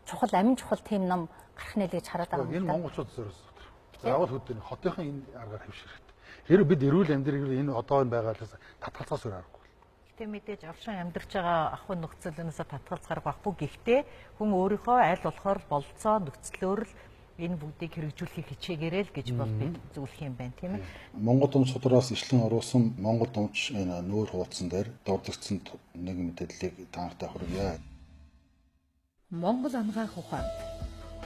чухал амин чухал тийм ном гарах нэ л гэж хараад байгаа юм. Энэ монголчууд зөрөөс судраг. Заавал хөдөөний хотынхан энэ аргаар хөвшөрөх. Хэрэв бид эрүүл амьдрал энэ одоо энэ байгаалаас татгалзаас өөр аргагүй. Гэтэ мэдээж авшин амьдарч байгаа ахуй нөхцөл өнөөсөө татгалзахаар баггүй. Гэхдээ хүн өөрийнхөө аль болохоор болцоо нөхцлөөр л энэ бүгдийг хэрэгжүүлэхийг хичээгээрэй л гэж бол бид зөвлөх юм байна, тийм ээ. Монгол домч судраас ишлэн оруулсан Монгол домч энэ нүүр хуудсан дээр дурдгдсан нэг мэдээллийг та нартай хүргье. Монгол ангаах ухаанд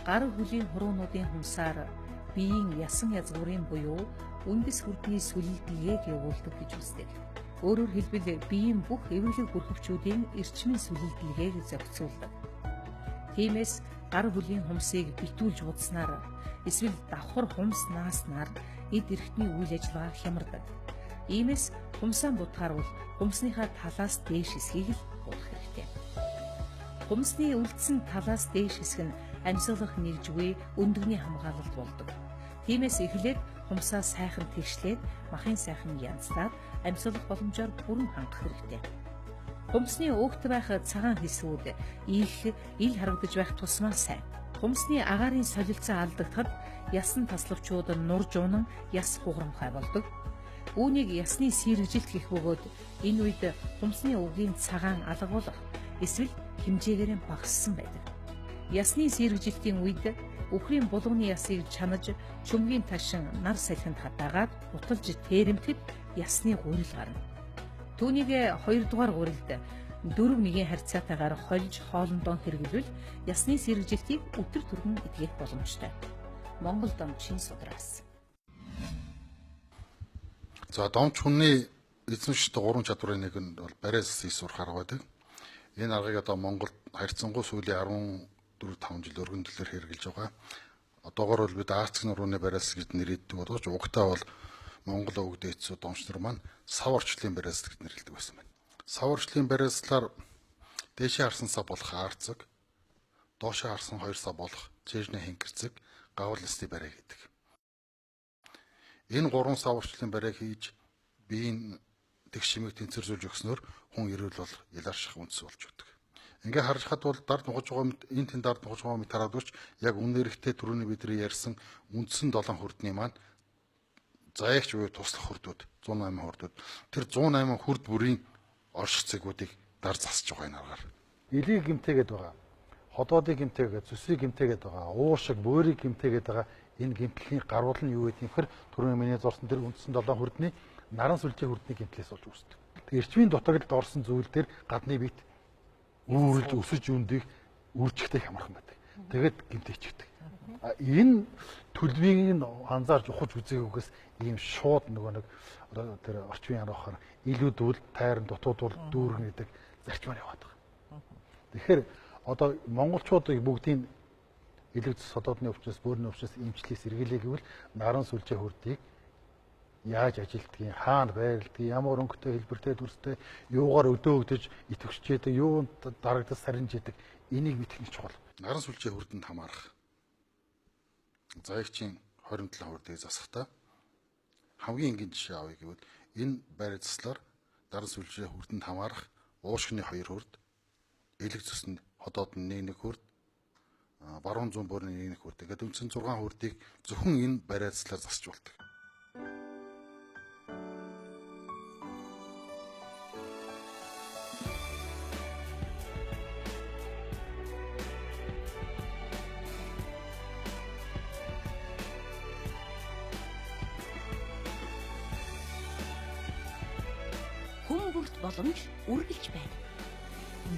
гар хөлийн хуруунуудын хүмсаар биеийн ясан язгуурын буюу үндэс хүрдний сүлэлдэлгээг явуулдаг гэж үздэг. Өөрөөр хэлбэл биеийн бүх эвэрлэг бүрхөвчүүдийн эрчмийн сүлэлдэлгээг зохицуулдаг. Тиймээс гар хөлийн хүмсийг битүүлж удснаар эсвэл давхар хүмс нааснаар эд эрхтний үйл ажиллагаа хямардаг. Иймээс хүмсаан будахаар бол хүмсныхаа талаас дээш хэсгийг л хуулах хэрэгтэй. Хүмсний үлдсэн талаас дээш хэсэг нь амьсгалах нэгжгүй өндөгний хамгаалалт болдог. Тиймээс эхлээд хүмсаа сайхан тэгшлээд махын сайхан янзлаад амьсгалах боломжоор бүрэн хангах хэрэгтэй. Хүмсний өөгт байх цагаан хэсгүүд ил харагдаж байх тусмаа сайн. Хүмсний агаарын солилцоо алдагдахад ясан таслагчууд нурж унан яс хуграмхай болдог. Үүнийг ясны сэргэлжилт гэх бөгөөд энэ үед хүмсний өгийн цагаан алгуулах эсвэл хэмжээгээр багассан байдаг. Ясны сэргэлжилтийн үед үхрийн булганы ясыг чанаж чөмгийн ташин нар салхинд хатаагаад уталж тэрэмтэд ясны гурил гарна. Түүнийг 2 дугаар гурилд 4-1 харьцаатайгаар хольж хоолндоо хэрэглүүл ясны сэргэлжилтийг өтөр түргэн эдгэх боломжтой. Монгол домчийн судраас. За домч хүний эзэмшигчтэй 3 чадварын нэг нь бол бариас хийсвэр арга байдаг. Энэ аргыг одоо Монголд харьцангуй сүүлийн 14-5 жил өргөн төлөөр хэрэгжилж байгаа. Одоогоор бол бид Арцэг нурууны бариас гэж нэрийддэг боловч угтаа бол Монгол өвөг дээдсүүд домчнор маань сав орчлын бариас гэж нэрлэдэг байсан байна. Сав орчлын бариаслаар дээшээ харсан сав болох Арцэг, доошоо харсан 2 сав болох Чэжнэ Хингэрцэг, гавал нэсний барай гэдэг. Энэ 3 сав орчлын барайг хийж биеийн тэгш шимийг тэнцвэржүүлж өгснөөр хүн эрүүл бол яларших үндэс болж өгдөг. Ингээ харж хад бол дард нухаж байгаа энэ тэн дард нухаж байгаа мэт хараадвч яг үнээрхтэй түрүүний бидний ярьсан үндсэн 7 хүрдний маань заягч буюу туслах хүрдүүд 108 хүрдүүд тэр 108 хүрд бүрийн орших цэгүүдийг дар засаж байгаа энэ аргаар. Илийг гимтэйгээд байгаа. Ходоодыг гимтэйгээд, зүсийг гимтэйгээд байгаа. Уушиг, бөөрийг гимтэйгээд байгаа. Энэ гимтлийн гаруул нь юу гэдэг юм хэр түрүүний миний зурсан тэр үндсэн 7 хүрдний наран сүлжээ хүрдний гимтлээс болж үүсдэг. Тэг эрчмийн дутагдлд орсон зүйл дээр гадны биет үүрлж өсөж үндийг үржихтэй хямархан байдаг. Тэгээд гимтэйчдэг. Энэ төлөвийг анзаарч ухаж үзээгүйгээс ийм шууд нөгөө нэг тэр орчмын анхаар илүүдвэл тайран дутуудвал дүүргэн гэдэг зарчмаар яваад байгаа. Тэгэхээр одоо монголчуудыг бүгдийн илэгц содоодны өвчнөөс бөөрийн өвчнөөс эмчлээс эргэлээ гэвэл наран сүлжээ хүрдийг яаж ажилтгийг, хаана байрладгийг, ямар өнгөтэй хэлбэртэй дүрстэй, юугаар өдөөгдөж итгэвчээд, юунд дарагдаж сарнж идэг энийг мэдэх нь чухал. Наран сүлжээ хүрдэнд хамаарах. Заягчийн 27 хүрдийг засахдаа хамгийн энгийн жишээ авъя гэвэл энэ байр заслаар наран сүлжээ хүрдэнд хамаарах уушгины 2 хүрд, элэг цэсэнд ходоод нь 1 хүрд, баруун зүүн бөөрийн 1 хүрд. Ингээд үндсэн 6 хүрдийг зөвхөн энэ байр заслаар засч болдог. Хүн бүрт боломж үргэлж байна.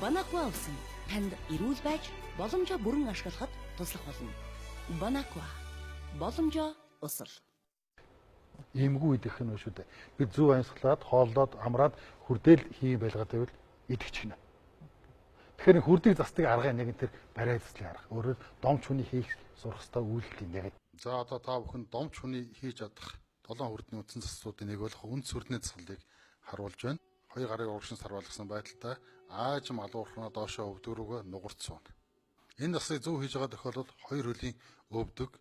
Банаква усан танд эрүүл байж боломжоо бүрэн ашиглахад туслах болно. Банаква боломжоо усал. Иймгүй идэх нь шүү дээ. Бид зөв амьсгалаад, хооллоод, амраад хүрдээл хий байлгаад байвал идэх чинь. Тэгэхээр хүрдийг застдаг арга нэг нь тэр барай заслын арга. Өөрөөр домч хүний хийх сурах ёстой үйлдэл юм яг. За одоо та бүхэн домч хүний хийж чадах 7 хүрдний үндсэн заслуудын нэг болох үнд сүрдний засгалыг харуулж байна. 2 гарыг урагшин сарвалгасан байдалтай аажим алуурхнаа доошоо өвдөг рүүгээ нугарч сууна. Энэ заслыг зөв хийж байгаа тохиолдолд 2 хөлийн өвдөг,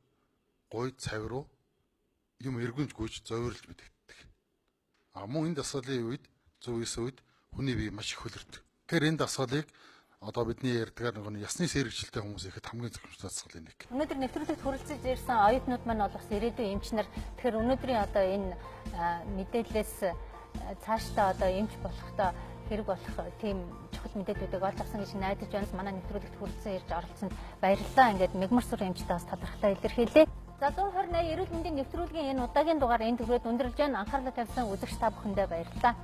гуйд, цавь руу юм эргэнж гүйж зовирлж мэдэгддэг. Мөн энэ дасгалын үед зөв эс үед хүний бие маш их хөлөрдөг. Тэгэхээр энэ дасгалыг одоо бидний ярьдгаар нэг ясны сэргэлжилтэй хүмүүс ихэд хамгийн зөвхөн дасгалын нэг. Өнөөдөр нэвтрүүлэгт хүрэлцэж ирсэн оюутнууд маань болох ирээдүйн эмчнэр тэгэхээр өнөөдрийн одоо энэ мэдээллээс цаашдаа одоо эмч болохдоо хэрэг болох тийм чухал мэдээллүүдийг олж авсан гэж найдаж байна. Манай нэвтрүүлэгт хүрэлцэн ирж оролцсонд баярлалаа. Ингээд мегмарсур эмчтэй бас талархлаа илэрхийлье. За 128 эрүүл мэндийн нэвтрүүлгийн энэ удаагийн дугаар энд хүрээд өндөрлж байна. Анхаарлаа тавьсан үзэгч та бүхэндээ баярлалаа.